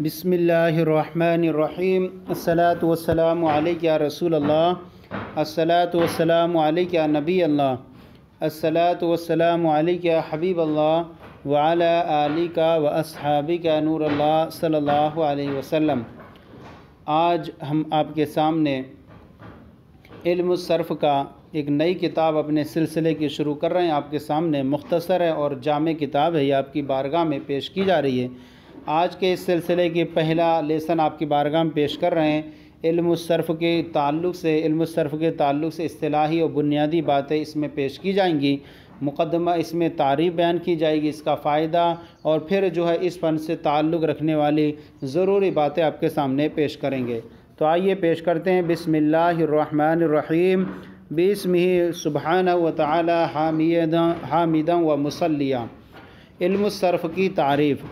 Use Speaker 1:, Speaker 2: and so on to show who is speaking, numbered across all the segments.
Speaker 1: بسم اللہ الرحمن الرحیم الصلاۃ والسلام علیک یا رسول اللہ الصلاۃ والسلام علیک یا نبی اللہ الصلاۃ والسلام علیک یا حبیب اللہ وعلی آلک و اصحابک نور اللہ صلی اللہ علیہ وسلم۔ آج ہم آپ کے سامنے علم الصرف کا ایک نئی کتاب اپنے سلسلے کی شروع کر رہے ہیں۔ آپ کے سامنے مختصر ہے اور جامع کتاب ہے، یہ آپ کی بارگاہ میں پیش کی جا رہی ہے۔ آج کے اس سلسلے کی پہلا لیسن آپ کی بارگاہ میں پیش کر رہے ہیں۔ علم الصرف کے تعلق سے اصطلاحی اور بنیادی باتیں اس میں پیش کی جائیں گی۔ مقدمہ اس میں تعریف بیان کی جائے گی، اس کا فائدہ، اور پھر جو ہے اس فن سے تعلق رکھنے والی ضروری باتیں آپ کے سامنے پیش کریں گے۔ تو آئیے پیش کرتے ہیں۔ بسم اللہ الرحمن الرحیم۔ بسمہ سبحانہ و تعالی حامداً و مصلیاً۔ علم الصرف کی تعریف۔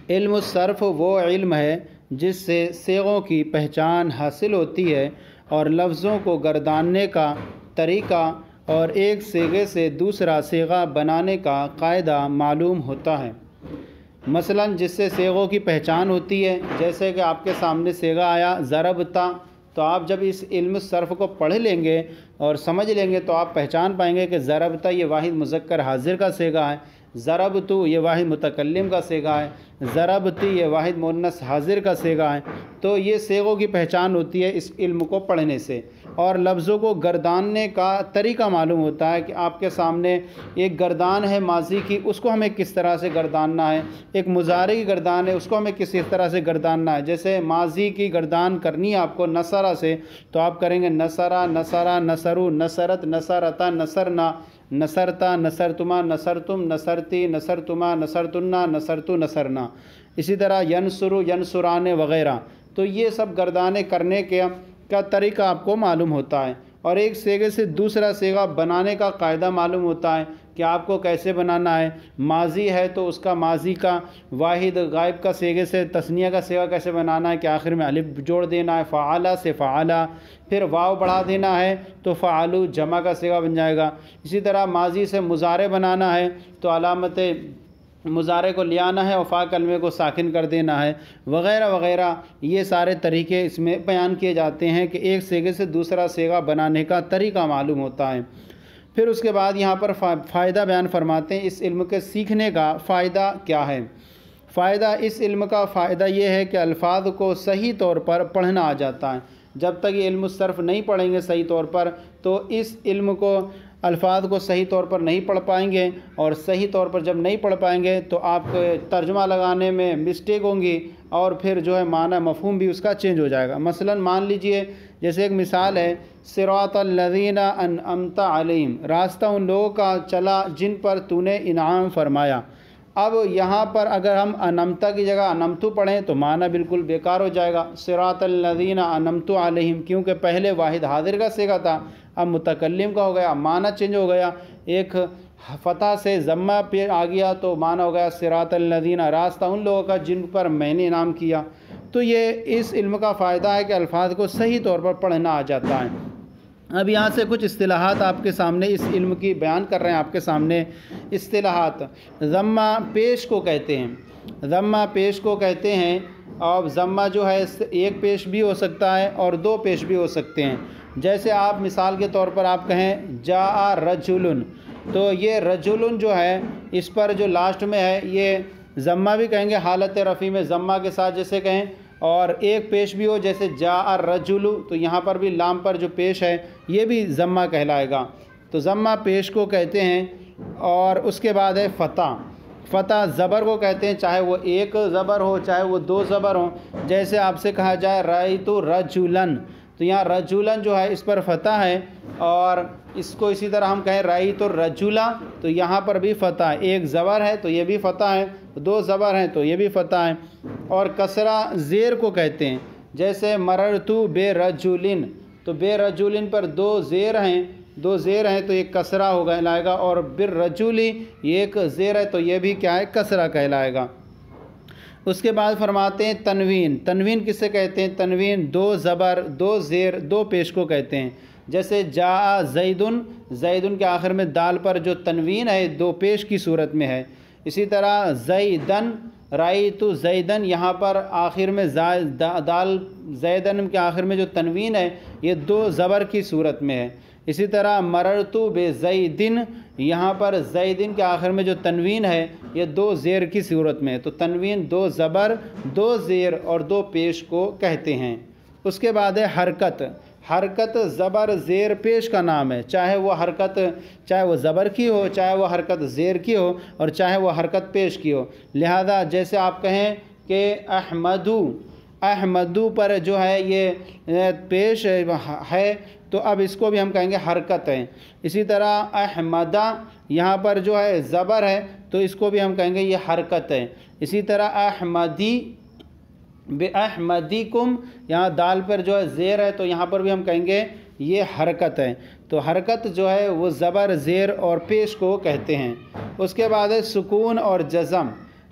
Speaker 1: علم الصرف وہ علم ہے جس سے صیغوں کی پہچان حاصل ہوتی ہے اور لفظوں کو گرداننے کا طریقہ اور ایک صیغے سے دوسرا صیغہ بنانے کا قاعدہ معلوم ہوتا ہے۔ مثلاً جس سے صیغوں کی پہچان ہوتی ہے، جیسے کہ آپ کے سامنے صیغہ آیا ضربتا، تو آپ جب اس علم الصرف کو پڑھ لیں گے اور سمجھ لیں گے تو آپ پہچان پائیں گے کہ ضربتا یہ واحد مذکر حاضر کا صیغہ ہے، ضربتو یہ واحد متکلم کا صیغہ ہے، ضربتی یہ واحد مؤنث حاضر کا صیغہ ہے۔ تو یہ صیغوں کی پہچان ہوتی ہے اس علم کو پڑھنے سے، اور لفظوں کو گرداننے کا طریقہ معلوم ہوتا ہے کہ آپ کے سامنے ایک گردان ہے ماضی کی، اس کو ہمیں کس طرح سے گرداننا ہے، ایک مضارع کی گردان ہے، اس کو ہمیں کس طرح سے گرداننا ہے۔ جیسے ماضی کی گردان کرنی ہے آپ کو نصرہ سے، تو آپ کریں گے نصرہ، نصرہ، نصرو، نصرت، نصرتا، نصرنا، نصرتا، نصرتما، نصرتم، نصرتی، نصرتما، نصرتنا، نصرتو، نصرنا۔ اسی طرح ینصرو، ینصران وغیرہ۔ تو یہ سب گردانے کرنے کا طریقہ آپ کو معلوم ہوتا ہے، اور ایک صیغے سے دوسرا صیغہ بنانے کا قاعدہ معلوم ہوتا ہے کہ آپ کو کیسے بنانا ہے۔ ماضی ہے تو اس کا ماضی کا واحد غائب کا صیغے سے تثنیہ کا صیغہ کیسے بنانا ہے کہ آخر میں الف جوڑ دینا ہے، فعالہ سے فعالہ، پھر واو بڑھا دینا ہے تو فعالو جمع کا صیغہ بن جائے گا۔ اسی طرح ماضی سے مضارع بنانا ہے تو علامت مضارع کو لے آنا ہے اور فا کلمے کو ساکن کر دینا ہے، وغیرہ وغیرہ۔ یہ سارے طریقے اس میں بیان کیے جاتے ہیں کہ ایک صیغے سے دوسرا صیغہ بنانے کا طریقہ معلوم ہوتا ہے۔ پھر اس کے بعد یہاں پر فائدہ بیان فرماتے ہیں، اس علم کے سیکھنے کا فائدہ کیا ہے۔ فائدہ، اس علم کا فائدہ یہ ہے کہ الفاظ کو صحیح طور پر پڑھنا آ جاتا ہے۔ جب تک یہ علم الصرف نہیں پڑھیں گے صحیح طور پر تو اس علم کو الفاظ کو صحیح طور پر نہیں پڑھ پائیں گے، اور صحیح طور پر جب نہیں پڑھ پائیں گے تو آپ ترجمہ لگانے میں مسٹیک ہوں گی، اور پھر جو ہے معنی مفہوم بھی اس کا چینج ہو جائے گا۔ مثلاً مان لیجئے، جیسے ایک مثال ہے، صراط الذین انعمت علیہم، راستہ ان لوگوں کا چلا جن پر تو نے انعام فرمایا۔ اب یہاں پر اگر ہم انمتا کی جگہ انمتو پڑھیں تو معنی بالکل بیکار ہو جائے گا۔ صراط الذین انعمت علیہم، کیونکہ پہلے واحد حاضر کا صیغہ تھا، اب متکلم کا ہو گیا، معنی چینج ہو گیا، ایک فتح سے ضمہ پہ آ گیا تو معنی ہو گیا صراط الذین، راستہ ان لوگوں کا جن پر میں نے انعام کیا۔ تو یہ اس علم کا فائدہ ہے کہ الفاظ کو صحیح طور پر پڑھنا آ جاتا ہے۔ اب یہاں سے کچھ اصطلاحات آپ کے سامنے اس علم کی بیان کر رہے ہیں۔ آپ کے سامنے اصطلاحات، ضمہ پیش کو کہتے ہیں، ضمہ پیش کو کہتے ہیں، اور ضمہ جو ہے ایک پیش بھی ہو سکتا ہے اور دو پیش بھی ہو سکتے ہیں۔ جیسے آپ مثال کے طور پر آپ کہیں جاء رجل، تو یہ رجل جو ہے اس پر جو لاسٹ میں ہے یہ ضمہ بھی کہیں گے حالت رفع میں ضمہ کے ساتھ جیسے کہیں، اور ایک پیش بھی ہو جیسے جاء الرجل، تو یہاں پر بھی لام پر جو پیش ہے یہ بھی ضمہ کہلائے گا، تو ضمہ پیش کو کہتے ہیں۔ اور اس کے بعد ہے فتح، فتح زبر کو کہتے ہیں، چاہے وہ ایک زبر ہو چاہے وہ دو زبر ہوں۔ جیسے آپ سے کہا جائے رأیت رجلاً، تو یہاں رجلاً جو ہے اس پر فتح ہے، اور اس کو اسی طرح ہم کہیں رأیت الرجل، تو یہاں پر بھی فتح ہے، ایک زبر ہے تو یہ بھی فتح ہے، دو زبر ہیں تو یہ بھی فتح ہے۔ اور کسرہ زیر کو کہتے ہیں، جیسے مررت بے رجلن، تو بے رجلن پر دو زیر ہیں تو یہ کسرہ ہو کہلائے گا، اور بالرجل یہ ایک زیر ہے تو یہ بھی کیا ہے، کسرہ کہلائے گا۔ اس کے بعد فرماتے ہیں تنوین، تنوین کسے کہتے ہیں؟ تنوین دو زبر، دو زیر، دو پیش کو کہتے ہیں۔ جیسے جاء زیدن، زیدن کے آخر میں دال پر جو تنوین ہے دو پیش کی صورت میں ہے۔ اسی طرح زیدن، رأیتو زیدن، یہاں پر آخر میں دال زیدن کے آخر میں جو تنوین ہے یہ دو زبر کی صورت میں ہے۔ اسی طرح مررتو بے زیدن، یہاں پر زیدن کے آخر میں جو تنوین ہے یہ دو زیر کی صورت میں ہے، تو تنوین دو زبر دو زیر اور دو پیش کو کہتے ہیں۔ اس کے بعد ہے حرکت۔ حرکت زبر زیر پیش کا نام ہے، چاہے وہ زبر کی ہو، چاہے وہ حرکت زیر کی ہو، اور چاہے وہ حرکت پیش کی ہو۔ لہذا جیسے آپ کہیں کہ احمدو پر جو ہے یہ پیش ہے تو اب اس کو بھی ہم کہیں گے حرکت ہے۔ اسی طرح احمدہ یہاں پر جو ہے زبر ہے تو اس کو بھی ہم کہیں گے یہ حرکت ہے۔ اسی طرح احمدی بِأَحْمَدِكُمْ، یہاں دال پر جو ہے زیر ہے تو یہاں پر بھی ہم کہیں گے یہ حرکت ہے۔ تو حرکت جو ہے وہ زبر زیر اور پیش کو کہتے ہیں۔ اس کے بعد ہے سکون اور جزم۔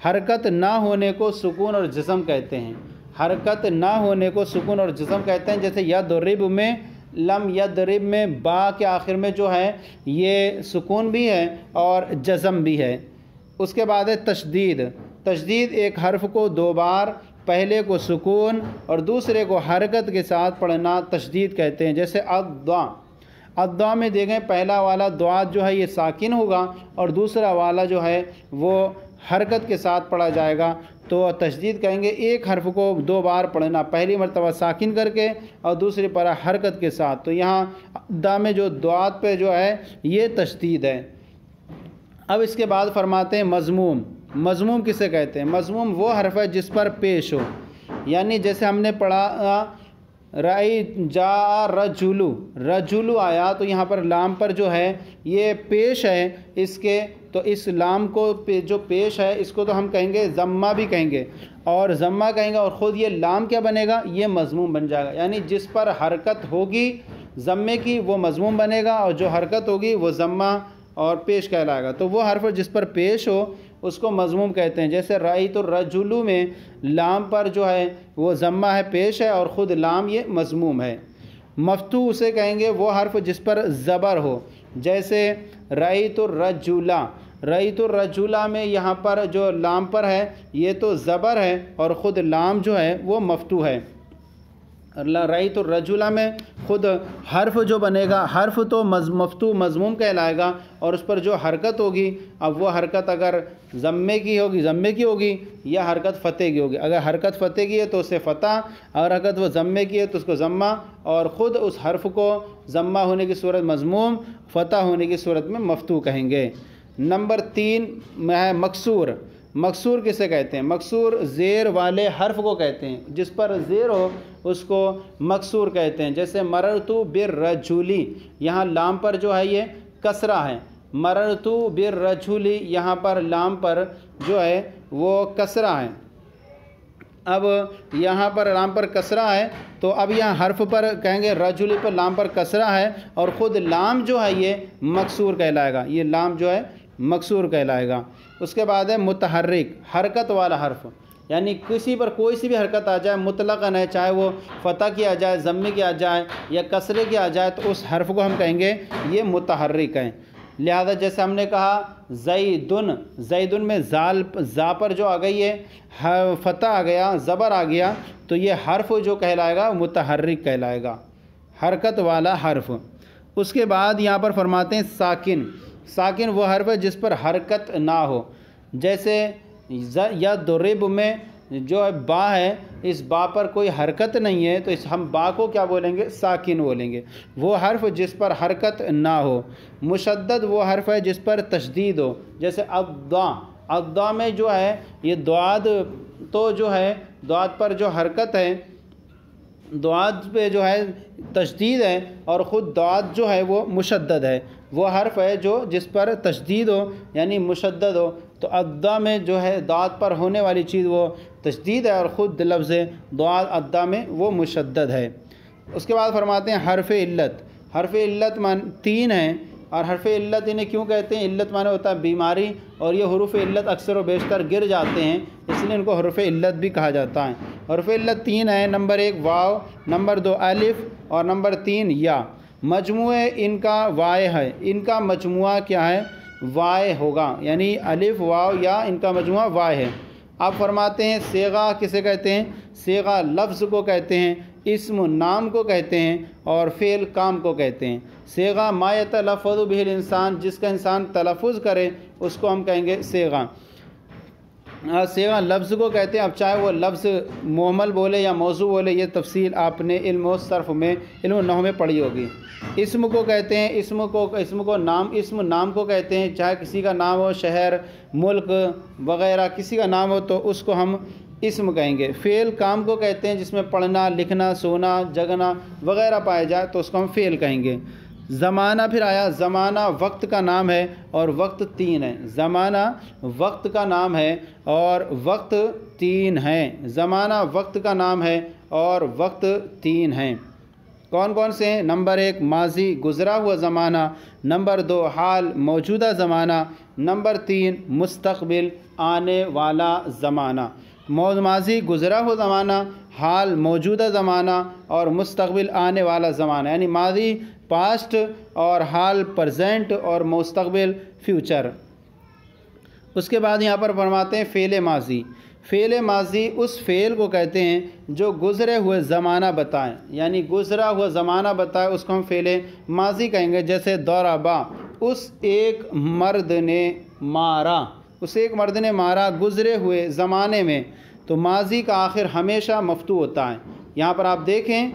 Speaker 1: حرکت نہ ہونے کو سکون اور جزم کہتے ہیں۔ حرکت نہ ہونے کو سکون اور جزم کہتے ہیں، جیسے یضرب میں، لم یضرب میں با کے آخر میں جو ہے یہ سکون بھی ہے اور جزم بھی ہے۔ اس کے بعد ہے تشدید۔ تشدید ایک حرف کو دو بار، پہلے کو سکون اور دوسرے کو حرکت کے ساتھ پڑھنا تشدید کہتے ہیں، جیسے الضا۔ الضا میں دیکھیں پہلا والا دعات جو ہے یہ ساکن ہوگا اور دوسرا والا جو ہے وہ حرکت کے ساتھ پڑھا جائے گا، تو تشدید کہیں گے ایک حرف کو دو بار پڑھنا، پہلی مرتبہ ساکن کر کے اور دوسری پر حرکت کے ساتھ۔ تو یہاں الضا میں جو دعات پہ جو ہے یہ تشدید ہے۔ اب اس کے بعد فرماتے ہیں مضموم۔ مضموم کسے کہتے ہیں؟ مضموم وہ حرف ہے جس پر پیش ہو، یعنی جیسے ہم نے پڑھا رجلو آیا تو یہاں پر لام پر جو ہے یہ پیش ہے اس کے، تو اس لام کو جو پیش ہے اس کو تو ہم کہیں گے ضمہ بھی کہیں گے، اور ضمہ کہیں گے، اور خود یہ لام کیا بنے گا؟ یہ مضموم بن جائے گا، یعنی جس پر حرکت ہوگی ضمے کی وہ مضموم بنے گا، اور جو حرکت ہوگی وہ ضمہ اور پیش کہلائے گا۔ تو وہ حرف جس پر پیش ہو اس کو مضموم کہتے ہیں، جیسے رأیت الرجل میں لام پر جو ہے وہ ضمہ ہے، پیش ہے، اور خود لام یہ مضموم ہے۔ مفتوح اسے کہیں گے وہ حرف جس پر زبر ہو، جیسے رأیت الرجل۔ رأیت الرجل میں یہاں پر جو لام پر ہے یہ تو زبر ہے اور خود لام جو ہے وہ مفتوح ہے۔ رأیت الرجل میں خود حرف جو بنے گا، حرف تو مفتوح مضموم کہلائے گا، اور اس پر جو حرکت ہوگی اب وہ حرکت اگر ضمے کی ہوگی یا حرکت فتح کی ہوگی۔ اگر حرکت فتح کی ہے تو اسے فتح، اگر حرکت وہ ضمے کی ہے تو اس کو ضمہ، اور خود اس حرف کو ضمہ ہونے کی صورت مضموم، فتح ہونے کی صورت میں مفتوح کہیں گے۔ نمبر 3 میں ہے مکسور۔ مکسور کسے کہتے ہیں؟ مکسور زیر والے حرف کو کہتے ہیں، جس پر زیر ہو اس کو مکسور کہتے ہیں، جیسے مررتو بالرجلی، یہاں لام پر جو ہے یہ کسرہ ہے، مررتو بالرجلی یہاں پر لام پر جو ہے وہ کسرہ ہے۔ اب یہاں پر لام پر کسرہ ہے تو اب یہاں حرف پر کہیں گے رجلی پر لام پر کسرہ ہے، اور خود لام جو ہے یہ مکسور کہلائے گا، یہ لام جو ہے مکسور کہلائے گا۔ اس کے بعد ہے متحرک، حرکت والا حرف، یعنی کسی پر کوئی سی بھی حرکت آ جائے مطلقاً ہے، چاہے وہ فتح کی آ جائے، ضمے کی آ جائے یا کسرے کی آ جائے، تو اس حرف کو ہم کہیں گے یہ متحرک ہے۔ لہذا جیسے ہم نے کہا زیدن میں زا پر جو آ گئی ہے فتح آ گیا، زبر آ گیا، تو یہ حرف جو کہلائے گا متحرک کہلائے گا، حرکت والا حرف۔ اس کے بعد یہاں پر فرماتے ہیں ساکن۔ ساکن وہ حرف ہے جس پر حرکت نہ ہو، جیسے یضرب میں جو با ہے اس با پر کوئی حرکت نہیں ہے تو اس ہم با کو کیا بولیں گے؟ ساکن بولیں گے، وہ حرف جس پر حرکت نہ ہو۔ مشدد وہ حرف ہے جس پر تشدید ہو، جیسے الضا۔ الضا میں جو ہے یہ دعاد تو جو ہے دعاد پر جو حرکت ہے، دعاد پہ جو ہے تشدید ہے، اور خود دعاد جو ہے وہ مشدد ہے، وہ حرف ہے جو جس پر تشدید ہو یعنی مشدد ہو۔ تو الضا میں جو ہے دعاد پر ہونے والی چیز وہ تشدید ہے، اور خود لفظ دعاد الضا میں وہ مشدد ہے۔ اس کے بعد فرماتے ہیں حرف علت۔ حرف علت 3 ہیں، اور حرف علت انہیں کیوں کہتے ہیں؟ علت معنی ہوتا ہے بیماری، اور یہ حروف علت اکثر و بیشتر گر جاتے ہیں، اس لیے ان کو حرف علت بھی کہا جاتا ہے۔ حرف علت 3 ہیں، نمبر 1 واو، نمبر 2 الف، اور نمبر 3 یا۔ مجموعے ان کا وائے ہے، ان کا مجموعہ کیا ہے؟ وائے ہوگا، یعنی الف واو یا ان کا مجموعہ وائے ہے۔ آپ فرماتے ہیں صیغہ کسے کہتے ہیں؟ صیغہ لفظ کو کہتے ہیں، اسم نام کو کہتے ہیں، اور فعل کام کو کہتے ہیں۔ صیغہ ما یتلفظ بہ الانسان، جس کا انسان تلفظ کرے اس کو ہم کہیں گے صیغہ۔ صیغہ لفظ کو کہتے ہیں، اب چاہے وہ لفظ مہمل بولے یا موضوع بولے، یہ تفصیل آپ نے علم و صرف میں، علم النحو میں پڑھی ہوگی۔ اسم کو کہتے ہیں، اسم نام کو کہتے ہیں، چاہے کسی کا نام ہو، شہر، ملک وغیرہ کسی کا نام ہو تو اس کو ہم اسم کہیں گے۔ فعل کام کو کہتے ہیں، جس میں پڑھنا، لکھنا، سونا، جگنا وغیرہ پائے جائے تو اس کو ہم فعل کہیں گے۔ زمانہ پھر آیا، زمانہ وقت کا نام ہے اور وقت 3 ہے۔ زمانہ وقت کا نام ہے اور وقت 3 ہیں۔ زمانہ وقت کا نام ہے اور وقت 3 ہیں۔ کون کون سے ہیں؟ نمبر 1 ماضی گزرا ہوا زمانہ، نمبر 2 حال موجودہ زمانہ، نمبر 3 مستقبل آنے والا زمانہ۔ ماضی گزرا ہوا زمانہ، حال موجودہ زمانہ اور مستقبل آنے والا زمانہ، یعنی ماضی پاسٹ اور حال پریزنٹ اور مستقبل فیوچر۔ اس کے بعد یہاں پر فرماتے ہیں فعل ماضی۔ فعل ماضی اس فعل کو کہتے ہیں جو گزرے ہوئے زمانہ بتائیں، یعنی گزرا ہوا زمانہ بتائے اس کو ہم فعل ماضی کہیں گے۔ جیسے ضربا، اس ایک مرد نے مارا، اس ایک مرد نے مارا گزرے ہوئے زمانے میں، تو ماضی کا آخر ہمیشہ مفتوح ہوتا ہے۔ یہاں پر آپ دیکھیں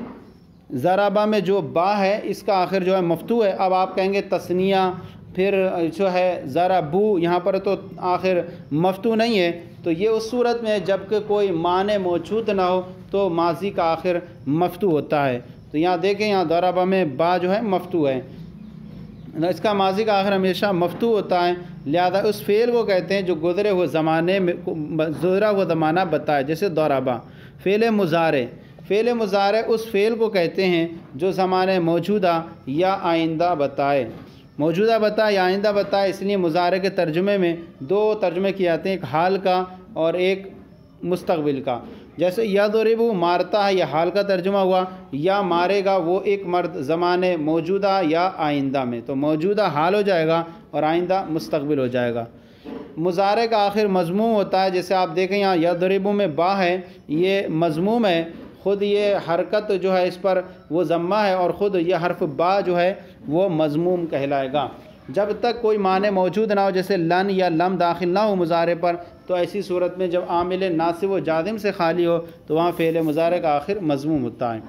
Speaker 1: ضربا میں جو با ہے اس کا آخر جو ہے مفتوح ہے۔ اب آپ کہیں گے تثنیہ، پھر جو ہے ضربو، یہاں پر تو آخر مفتوح نہیں ہے، تو یہ اس صورت میں جب کہ کوئی معنی موجود نہ ہو تو ماضی کا آخر مفتوح ہوتا ہے۔ تو یہاں دیکھیں یہاں ضربا میں با جو ہے مفتوح ہے، اس کا ماضی کا آخر ہمیشہ مفتوح ہوتا ہے، لہذا اس فعل کو کہتے ہیں جو گزرے ہوئے زمانے میں گزرا ہوا زمانہ بتائے، جیسے ضربا۔ فعل مضارع، فعل مضارع اس فعل کو کہتے ہیں جو زمانے موجودہ یا آئندہ بتائے، موجودہ بتائے یا آئندہ بتائے، اس لیے مضارع کے ترجمے میں 2 ترجمے کیے جاتے ہیں، ایک حال کا اور ایک مستقبل کا۔ جیسے یضرب مارتا ہے، یہ حال کا ترجمہ ہوا، یا مارے گا وہ ایک مرد زمانے موجودہ یا آئندہ میں، تو موجودہ حال ہو جائے گا اور آئندہ مستقبل ہو جائے گا۔ مضارع کا آخر مضموم ہوتا ہے، جیسے آپ دیکھیں یہاں یضرب میں با ہے، یہ مضموم ہے، خود یہ حرکت جو ہے اس پر وہ ضمہ ہے اور خود یہ حرف با جو ہے وہ مضموم کہلائے گا۔ جب تک کوئی معنی موجود نہ ہو، جیسے لن یا لم داخل نہ ہو مضارع پر، تو ایسی صورت میں جب عامل ناصب و جازم سے خالی ہو تو وہاں فعل مضارع کا آخر مضموم ہوتا ہے۔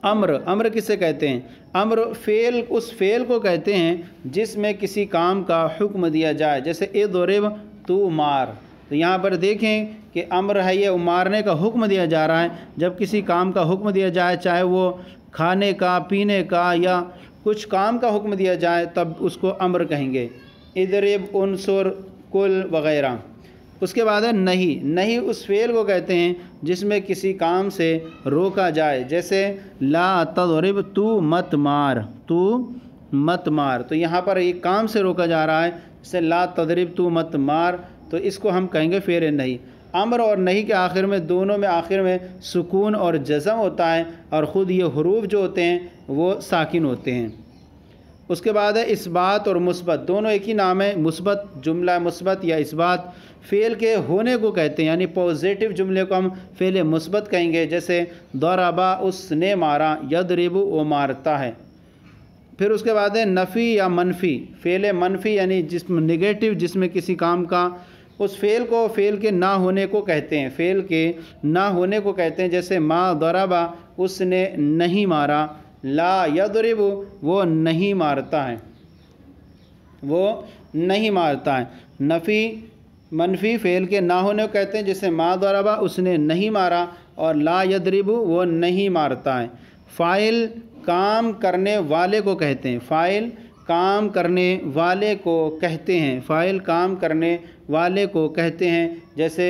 Speaker 1: امر، امر کسے کہتے ہیں؟ امر فعل اس فعل کو کہتے ہیں جس میں کسی کام کا حکم دیا جائے، جیسے اضرب تو مار، تو یہاں پر دیکھیں کہ امر ہے، یہ مارنے کا حکم دیا جا رہا ہے۔ جب کسی کام کا حکم دیا جائے، چاہے وہ کھانے کا، پینے کا یا کچھ کام کا حکم دیا جائے، تب اس کو امر کہیں گے، اضرب، انصر، کل وغیرہ۔ اس کے بعد ہے نہیں، نہیں اس فعل کو کہتے ہیں جس میں کسی کام سے روکا جائے، جیسے لا تضرب، تو مت مار، تو مت مار، تو یہاں پر ایک کام سے روکا جا رہا ہے، جیسے لا تضرب، تو مت مار، تو اس کو ہم کہیں گے فعل نہیں۔ امر اور نہیں کے آخر میں، دونوں میں آخر میں سکون اور جزم ہوتا ہے، اور خود یہ حروف جو ہوتے ہیں وہ ساکن ہوتے ہیں۔ اس کے بعد ہے اثبات اور مثبت، دونوں ایک ہی نام ہے، مثبت جملہ مثبت یا اثبات فعل کے ہونے کو کہتے ہیں، یعنی پازیٹیو جملے کو ہم فعل مثبت کہیں گے، جیسے ضربا اس نے مارا، یضرب وہ مارتا ہے۔ پھر اس کے بعد ہے نفی یا منفی، فعل منفی یعنی جسم نگیٹو، جس میں کسی کام کا اس فعل کو فعل کے نہ ہونے کو کہتے ہیں، فعل کے نہ ہونے کو کہتے ہیں، جیسے ما ضربا اس نے نہیں مارا، لا یضرب وہ نہیں مارتا ہے، وہ نہیں مارتا ہے۔ نفی منفی فعل کے نہ ہونے کو کہتے ہیں، جیسے ما ضربا اس نے نہیں مارا اور لا یضرب وہ نہیں مارتا ہے۔ فاعل کام کرنے والے کو کہتے ہیں، فاعل کام کرنے والے کو کہتے ہیں، فاعل کام کرنے والے کو کہتے ہیں، جیسے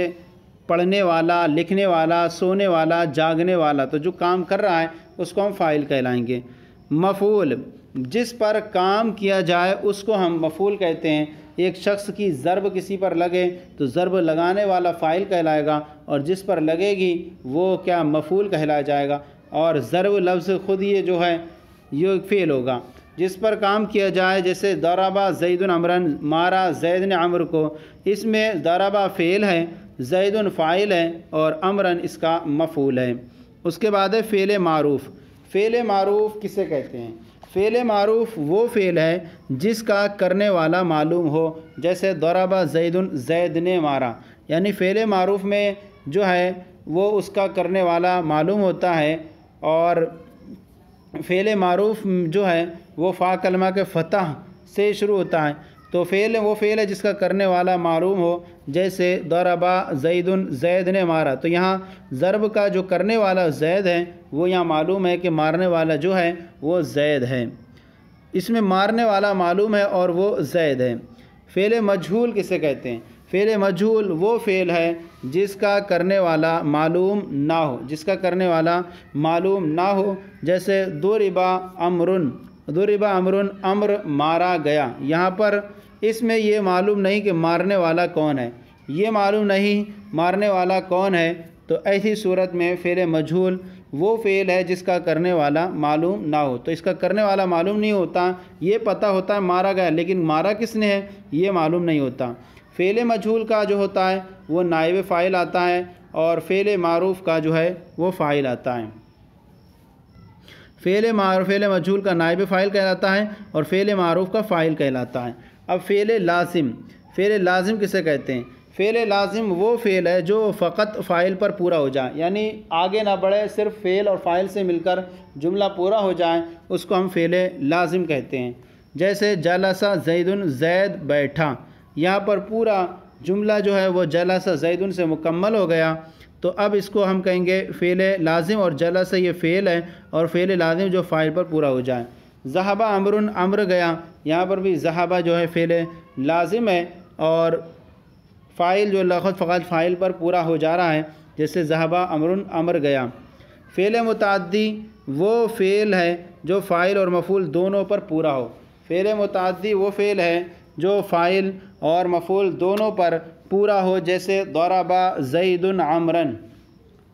Speaker 1: پڑھنے والا، لکھنے والا، سونے والا، جاگنے والا، تو جو کام کر رہا ہے اس کو ہم فاعل کہلائیں گے۔ مفعول، جس پر کام کیا جائے اس کو ہم مفعول کہتے ہیں۔ ایک شخص کی ضرب کسی پر لگے تو ضرب لگانے والا فاعل کہلائے گا، اور جس پر لگے گی وہ کیا مفعول کہلایا جائے گا، اور ضرب لفظ خود یہ جو ہے یہ فعل ہوگا۔ جس پر کام کیا جائے، جیسے ضربا زید عمرن، مارا زید نے عمر کو، اس میں ضربا فعل ہے زیدن فاعل ہے اور امرن اس کا مفعول ہے۔ اس کے بعد ہے فعل معروف۔ فعل معروف کسے کہتے ہیں؟ فعل معروف وہ فعل ہے جس کا کرنے والا معلوم ہو، جیسے ضرب زیدن، زید نے مارا، یعنی فعل معروف میں جو ہے وہ اس کا کرنے والا معلوم ہوتا ہے، اور فعل معروف جو ہے وہ فا کلمہ کے فتح سے شروع ہوتا ہے، تو وہ فعل ہے جس کا کرنے والا معلوم ہو، جیسے ضرب زیدن، زید نے مارا، تو یہاں ضرب کا جو کرنے والا زید ہے وہ یہاں معلوم ہے کہ مارنے والا جو ہے وہ زید ہے، اس میں مارنے والا معلوم ہے اور وہ زید ہے۔ فعل مجہول کسے کہتے ہیں؟ فعل مجہول وہ فعل ہے جس کا کرنے والا معلوم نہ ہو، جس کا کرنے والا معلوم نہ ہو، جیسے ضرب امرن، ضرب امرن، امر مارا گیا، یہاں پر اس میں یہ معلوم نہیں کہ مارنے والا کون ہے، یہ معلوم نہیں مارنے والا کون ہے، تو ایسی صورت میں فعل مجہول وہ فعل ہے جس کا کرنے والا معلوم نہ ہو، تو اس کا کرنے والا معلوم نہیں ہوتا، یہ پتہ ہوتا ہے مارا گیا، لیکن مارا کس نے ہے یہ معلوم نہیں ہوتا۔ فعل مجہول کا جو ہوتا ہے وہ نائب فاعل آتا ہے، اور فعل معروف کا جو ہے وہ فاعل آتا ہے۔ فعل مجہول کا نائب فاعل کہلاتا ہے اور فعل معروف کا فاعل کہلاتا ہے۔ اب فعل لازم، فعل لازم کسے کہتے ہیں؟ فعل لازم وہ فعل ہے جو فقط فاعل پر پورا ہو جائے، یعنی آگے نہ بڑھے، صرف فعل اور فاعل سے مل کر جملہ پورا ہو جائے، اس کو ہم فعل لازم کہتے ہیں۔ جیسے جلس زیدن، زید بیٹھا، یہاں پر پورا جملہ جو ہے وہ جلس زیدن سے مکمل ہو گیا، تو اب اس کو ہم کہیں گے فعل لازم، اور جلس یہ فعل ہے اور فعل لازم جو فاعل پر پورا ہو جائے۔ ذہب امرن، امر گیا، یہاں پر بھی ذہب جو ہے فعل لازم ہے اور فاعل جو لفظ فقط فاعل پر پورا ہو جا رہا ہے، جیسے ذہب امرن، امر گیا۔ فعل متعدی وہ فعل ہے جو فاعل اور مفعول دونوں پر پورا ہو۔ فعل متعدی وہ فعل ہے جو فاعل اور مفعول دونوں پر پورا ہو، جیسے ضرب زید عمرن،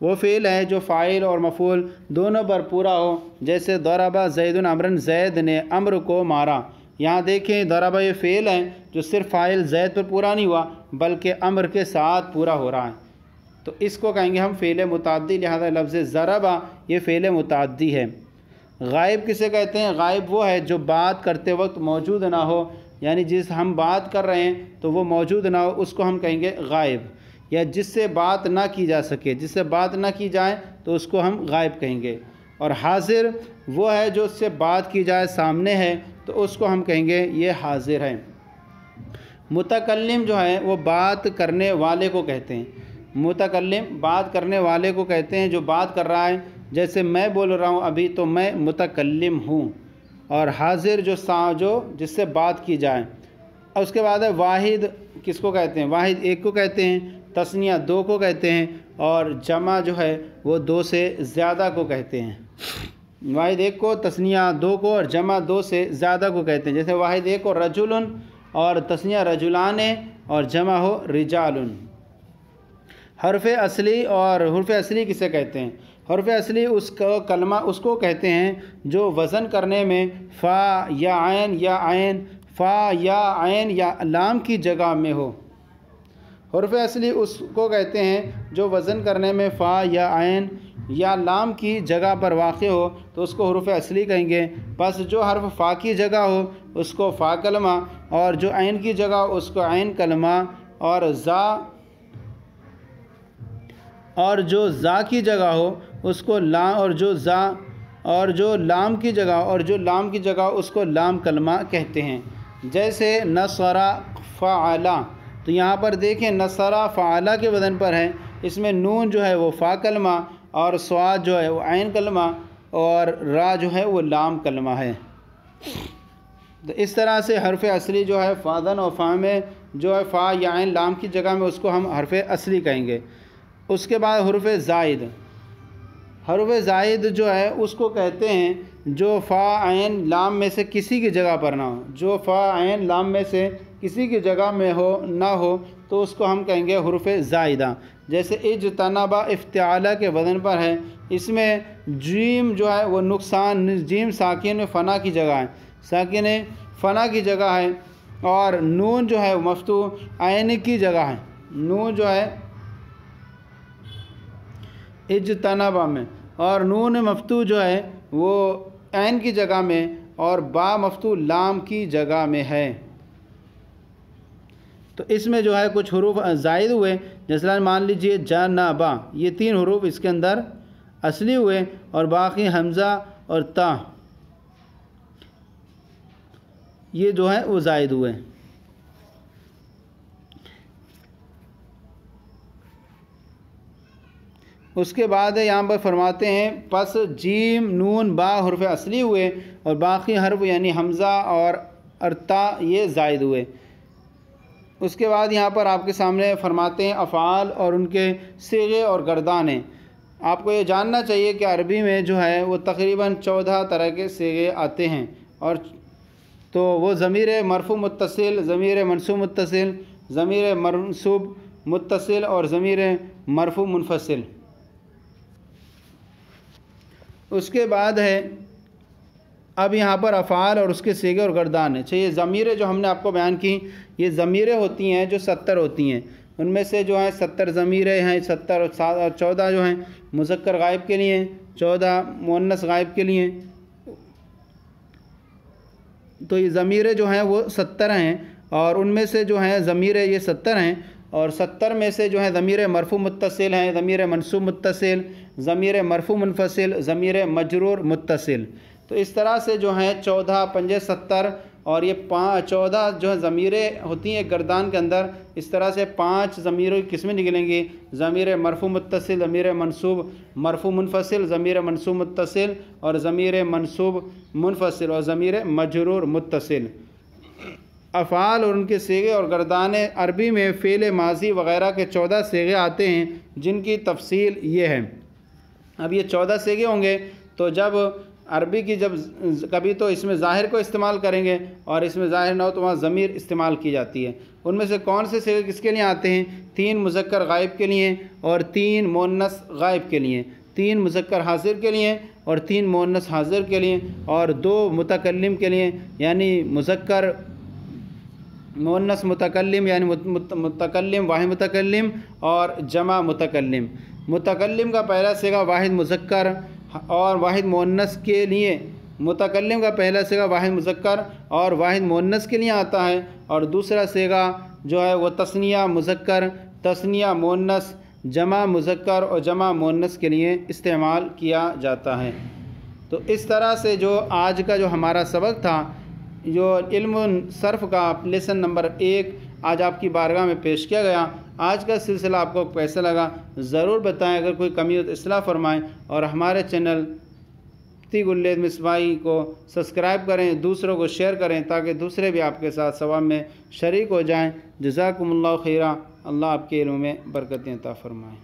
Speaker 1: وہ فعل ہے جو فاعل اور مفعول دونوں پر پورا ہو، جیسے ضرب زید عمرن، زید نے امر کو مارا۔ یہاں دیکھیں ضرب یہ فعل ہے جو صرف فاعل زید پر پورا نہیں ہوا بلکہ امر کے ساتھ پورا ہو رہا ہے، تو اس کو کہیں گے ہم فعل متعدی، لہذا لفظ ضرب یہ فعل متعدی ہے۔ غائب کسے کہتے ہیں؟ غائب وہ ہے جو بات کرتے وقت موجود نہ ہو، یعنی جس ہم بات کر رہے ہیں تو وہ موجود نہ ہو، اس کو ہم کہیں گے غائب، یا جس سے بات نہ کی جا سکے، جس سے بات نہ کی جائے تو اس کو ہم غائب کہیں گے۔ اور حاضر وہ ہے جو اس سے بات کی جائے، سامنے ہے، تو اس کو ہم کہیں گے یہ حاضر ہے۔ متکلم جو ہے وہ بات کرنے والے کو کہتے ہیں، متکلم بات کرنے والے کو کہتے ہیں جو بات کر رہا ہے، جیسے میں بول رہا ہوں ابھی تو میں متکلم ہوں، اور حاضر جو جس سے بات کی جائے۔ اور اس کے بعد ہے واحد، کس کو کہتے ہیں؟ واحد ایک کو کہتے ہیں، تثنیہ دو کو کہتے ہیں، اور جمع جو ہے وہ دو سے زیادہ کو کہتے ہیں۔ واحد ایک کو، تثنیہ دو کو، اور جمع دو سے زیادہ کو کہتے ہیں، جیسے واحد ایک کو رجل اور تثنیہ رجلان اور جمع ہو رجال۔ حرف اصلی، اور حرف اصلی کسے کہتے ہیں؟ حرف اصلی اس کو کلمہ اس کو کہتے ہیں جو وزن کرنے میں فا یا عین یا عین، فا یا عین یا لام کی جگہ میں ہو۔ حرف اصلی اس کو کہتے ہیں جو وزن کرنے میں فا یا عین یا لام کی جگہ پر واقع ہو، تو اس کو حرف اصلی کہیں گے۔ بس جو حرف فا کی جگہ ہو اس کو فا کلمہ، اور جو عین کی جگہ ہو اس کو عین کلمہ، اور جو زا کی جگہ ہو اس کو لام، اور جو لام کی جگہ اس کو لام کلمہ کہتے ہیں۔ جیسے نصر فعل، تو یہاں پر دیکھیں نصر فعل کے وزن پر ہے، اس میں نون جو ہے وہ فا کلمہ، اور صاد جو ہے وہ عین کلمہ، اور را جو ہے وہ لام کلمہ ہے۔ تو اس طرح سے حرف اصلی جو ہے فاذن اور فا میں جو ہے فا یا عین لام کی جگہ میں اس کو ہم حرف اصلی کہیں گے۔ اس کے بعد حرف زائد، حرف زائد جو ہے اس کو کہتے ہیں جو فا عین لام میں سے کسی کی جگہ پر نہ ہو، جو فا عین لام میں سے کسی کی جگہ میں نہ ہو تو اس کو ہم کہیں گے حرف زائدہ۔ جیسے اجتنب افتعال کے وزن پر ہے، اس میں جیم جو ہے وہ نقصان، جیم ساکن فنا کی جگہ ہے، ساکن فنا کی جگہ ہے، اور نون جو ہے مفتوح عین کی جگہ ہے، نون جو ہے اجتنبا میں، اور نون مفتوح جو ہے وہ عین کی جگہ میں اور با مفتوح لام کی جگہ میں ہے۔ تو اس میں جو ہے کچھ حروف زائد ہوئے، جیسے مان لیجئے جنبا، یہ 3 حروف اس کے اندر اصلی ہوئے، اور باقی حمزہ اور تا یہ جو ہے وہ زائد ہوئے۔ اس کے بعد یہاں پر فرماتے ہیں پس جیم نون با حرف اصلی ہوئے اور باقی حرف یعنی حمزہ اور تا یہ زائد ہوئے۔ اس کے بعد یہاں پر آپ کے سامنے فرماتے ہیں افعال اور ان کے صیغے اور گردانیں۔ آپ کو یہ جاننا چاہیے کہ عربی میں جو ہے وہ تقریباً 14 طرح کے صیغے آتے ہیں، اور تو وہ ضمیر مرفوع متصل، ضمیر منصوب متصل، ضمیر منصوب متصل اور ضمیر مرفوع منفصل۔ اس کے بعد ہے اب یہاں پر افعال اور اس کے صیغے اور گردان ہیں۔ یہ ضمیریں جو ہم نے آپ کو بیان کی، یہ ضمیریں ہوتی ہیں جو 70 ہوتی ہیں، ان میں سے جو ہیں 70 ضمیریں ہیں، 70 اور 14 جو ہیں مذکر غائب کے لیے، 14 مؤنث غائب کے لیے۔ تو یہ ضمیریں جو ہیں وہ 70 ہیں، اور ان میں سے جو ہیں ضمیریں یہ 70 ہیں، اور 70 میں سے جو ہے ضمیر مرفوع متصل ہیں، ضمیر منصوب متصل، ضمیر مرفوع منفصل، ضمیر مجرور متصل۔ تو اس طرح سے جو ہیں 14 پنجے 70، اور یہ 14 جو ہے ضمیریں ہوتی ہیں گردان کے اندر، اس طرح سے 5 ضمیروں کی قسمیں نکلیں گی: ضمیر مرفوع متصل، ضمیر منصوب مرفوع منفصل، ضمیر منصوب متصل اور ضمیر منصوب منفصل، اور ضمیر مجرور متصل۔ افعال اور ان کے صیغے اور گردانیں، عربی میں فعل ماضی وغیرہ کے 14 صیغے آتے ہیں، جن کی تفصیل یہ ہے۔ اب یہ 14 صیغے ہوں گے، تو جب عربی کی جب کبھی تو اس میں ظاہر کو استعمال کریں گے، اور اس میں ظاہر نہ ہو تو وہاں ضمیر استعمال کی جاتی ہے۔ ان میں سے کون سے صیغے کس کے لیے آتے ہیں؟ 3 مذکر غائب کے لیے، اور 3 مؤنث غائب کے لیے، 3 مذکر حاضر کے لیے اور 3 مؤنث حاضر کے لیے، اور 2 متکلم کے لیے، یعنی مذکر مؤنث متکلم یعنی متکلم واحد متکلم اور جمع متکلم۔ متکلم کا پہلا صیغہ واحد مذکر اور واحد مؤنث کے لیے، متکلم کا پہلا صیغہ واحد مذکر اور واحد مؤنث کے لیے آتا ہے، اور دوسرا صیغہ جو ہے وہ تثنیہ مذکر، تثنیہ مؤنث، جمع مذکر اور جمع مؤنث کے لیے استعمال کیا جاتا ہے۔ تو اس طرح سے جو آج کا جو ہمارا سبق تھا، جو علم صرف کا لیسن نمبر 1 آج آپ کی بارگاہ میں پیش کیا گیا، آج کا سلسلہ آپ کو کیسا لگا ضرور بتائیں۔ اگر کوئی کمی ہو تو اصلاح فرمائیں، اور ہمارے چینل مفتی گلید مصباحی کو سبسکرائب کریں، دوسروں کو شیئر کریں تاکہ دوسرے بھی آپ کے ساتھ ثواب میں شریک ہو جائیں۔ جزاکم اللہ خیرہ، اللہ آپ کے علم میں برکتیں عطا فرمائیں۔